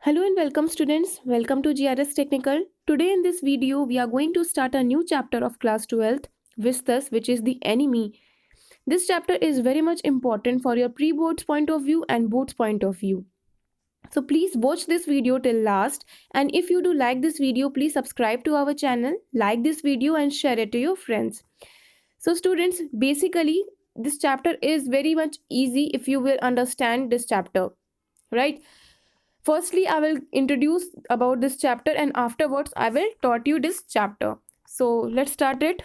Hello and welcome students. Welcome to GRS Technical. Today in this video we are going to start a new chapter of class 12th Vistas, which is the enemy. This chapter is very much important for your pre-boards point of view and boards point of view. So please watch this video till last, and if you do like this video, please subscribe to our channel, like this video and share it to your friends. So students, basically this chapter is very much easy if you will understand this chapter, right? Firstly, I will introduce about this chapter and afterwards I will taught you this chapter. So let's start it.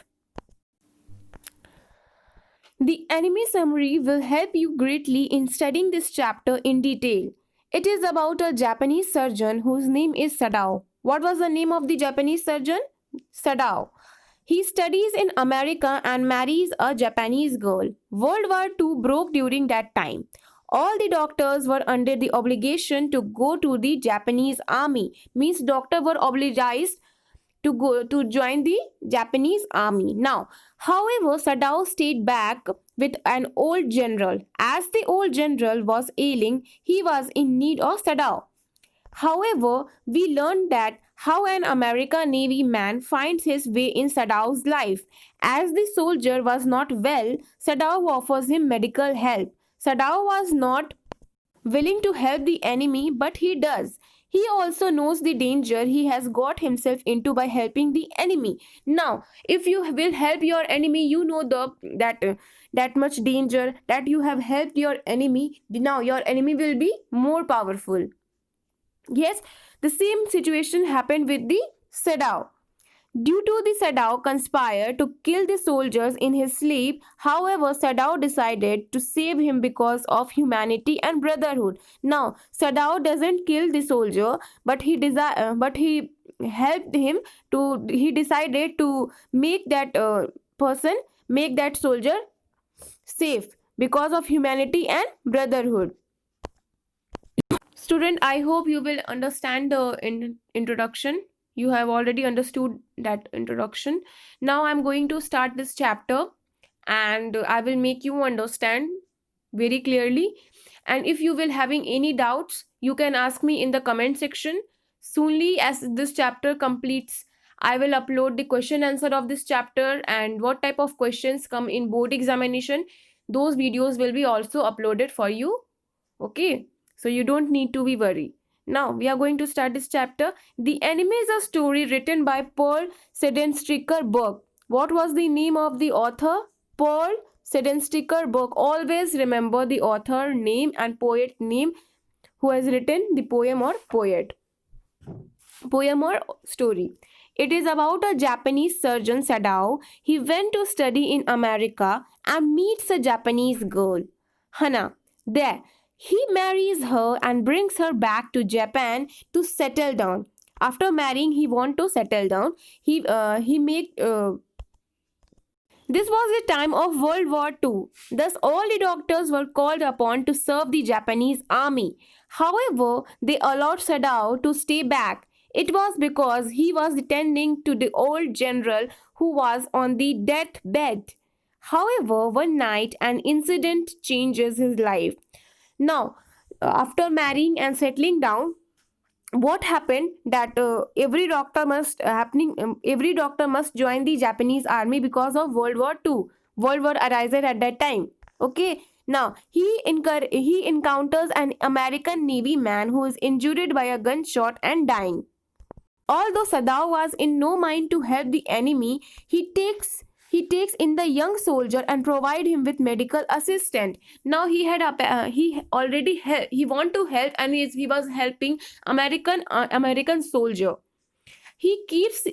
The enemy summary will help you greatly in studying this chapter in detail. It is about a Japanese surgeon whose name is Sadao. What was the name of the Japanese surgeon? Sadao. He studies in America and marries a Japanese girl. World War II broke during that time. All the doctors were under the obligation to go to the Japanese army. Means doctors were obliged to go to join the Japanese army. Now, however, Sadao stayed back with an old general. As the old general was ailing, he was in need of Sadao. However, we learned that how an American Navy man finds his way in Sadao's life. As the soldier was not well, Sadao offers him medical help. Sadao was not willing to help the enemy, but he does. He also knows the danger he has got himself into by helping the enemy. Now, if you will help your enemy, you know that much danger that you have helped your enemy. Now your enemy will be more powerful. Yes, the same situation happened with the Sadao. Due to the Sadao conspired to kill the soldiers in his sleep, however, Sadao decided to save him because of humanity and brotherhood. Now, Sadao doesn't kill the soldier, but he helped him to. He decided to make that make that soldier safe because of humanity and brotherhood. Student, I hope you will understand the introduction. You have already understood that introduction. Now I'm going to start this chapter and I will make you understand very clearly. And if you will having any doubts, you can ask me in the comment section. Soonly as this chapter completes, I will upload the question answer of this chapter and what type of questions come in board examination. Those videos will be also uploaded for you. Okay, so you don't need to be worried. Now we are going to start this chapter. The Enemy is a story written by Paul Sedenstricker Burke. What was the name of the author? Paul Sedenstricker Burke. Always remember the author name and poet name who has written the poem or story. It is about a Japanese surgeon Sadao. He went to study in America and meets a Japanese girl, Hana. There, he marries her and brings her back to Japan to settle down. After marrying, he want to settle down. He make This was the time of World War II. Thus, all the doctors were called upon to serve the Japanese army. However, they allowed Sadao to stay back. It was because he was attending to the old general who was on the deathbed. However, one night an incident changes his life. Now, after marrying and settling down, what happened that every doctor must join the Japanese army because of World War II. World War arises at that time. Okay. Now he encounters an American Navy man who is injured by a gunshot and dying. Although Sadao was in no mind to help the enemy, he takes in the young soldier and provide him with medical assistant. Now he already he want to help and he was helping American soldier. He keeps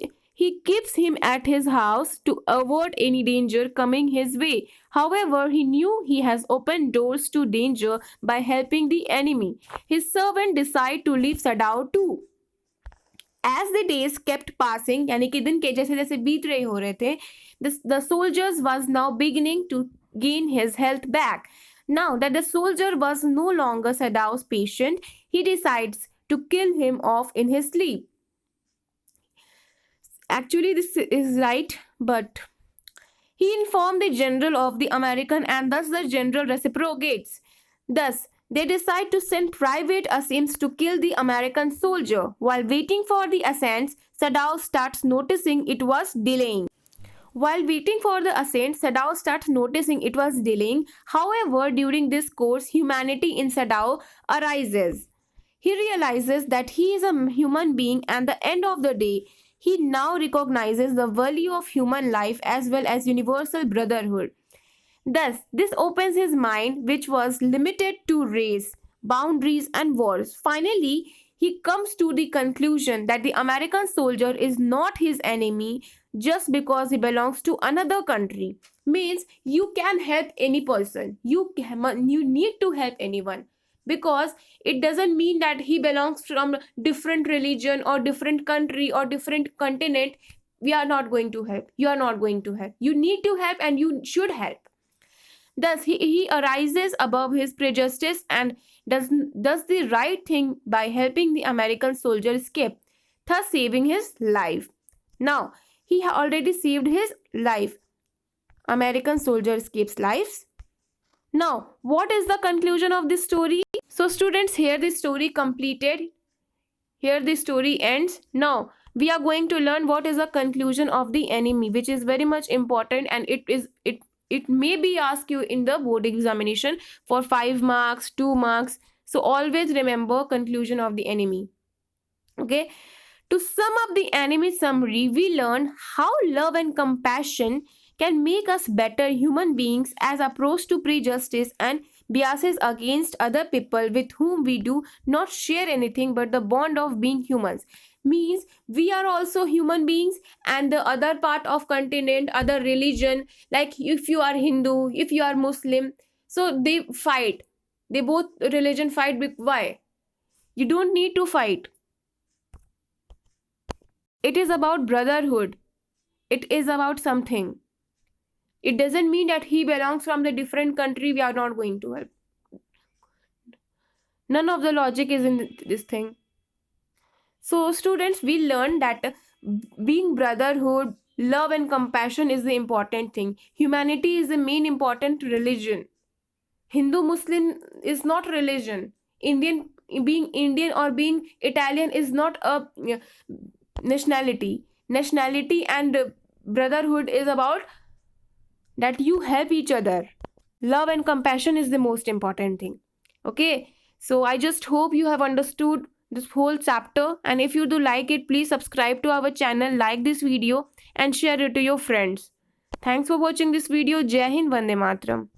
him at his house to avoid any danger coming his way. However, he knew he has opened doors to danger by helping the enemy. His servant decide to leave Sadao too. As the days kept passing, यानी कि दिन के जैसे जैसे बीत रहे हो रहे थे, the soldiers was now beginning to gain his health back. Now that the soldier was no longer Sadao's patient, he decides to kill him off in his sleep. Actually, this is right, but he informed the general of the American and thus the general reciprocates. Thus, They decide to send private assassins to kill the American soldier. While waiting for the assassins, Sadao starts noticing it was delaying. While waiting for the ascent, Sadao starts noticing it was delaying. However, during this course, humanity in Sadao arises. He realizes that he is a human being, and at the end of the day, he now recognizes the value of human life as well as universal brotherhood. Thus, this opens his mind, which was limited to race, boundaries, and wars. Finally, he comes to the conclusion that the American soldier is not his enemy just because he belongs to another country. Means you can help any person. You need to help anyone, because it doesn't mean that he belongs from different religion or different country or different continent. We are not going to help. You are not going to help. You need to help and you should help. Thus, he arises above his prejudice and does the right thing by helping the American soldier escape, thus saving his life. Now, he already saved his life. American soldier escapes lives. Now, what is the conclusion of this story? So, students, here the story completed. Here the story ends. Now, we are going to learn what is the conclusion of the enemy, which is very much important, and it may be asked you in the board examination for 5 marks, 2 marks. So always remember conclusion of the enemy. Okay. To sum up the enemy summary, we learn how love and compassion can make us better human beings as opposed to prejudice and biases against other people with whom we do not share anything but the bond of being humans. Means we are also human beings, and the other part of continent, other religion, like if you are Hindu, if you are Muslim, so they fight. They both religion fight. Why? You don't need to fight. It is about brotherhood. It is about something. It doesn't mean that he belongs from the different country, we are not going to help. None of the logic is in this thing. So students, we learn that being brotherhood, love and compassion is the important thing. Humanity is the main important religion. Hindu Muslim is not religion. Being Indian or being Italian is not a nationality. Nationality and brotherhood is about that you help each other. Love and compassion is the most important thing. Okay, so I just hope you have understood this whole chapter, and if you do like it, please subscribe to our channel, like this video and share it to your friends. Thanks for watching this video. Jai Hind, Vande Matram.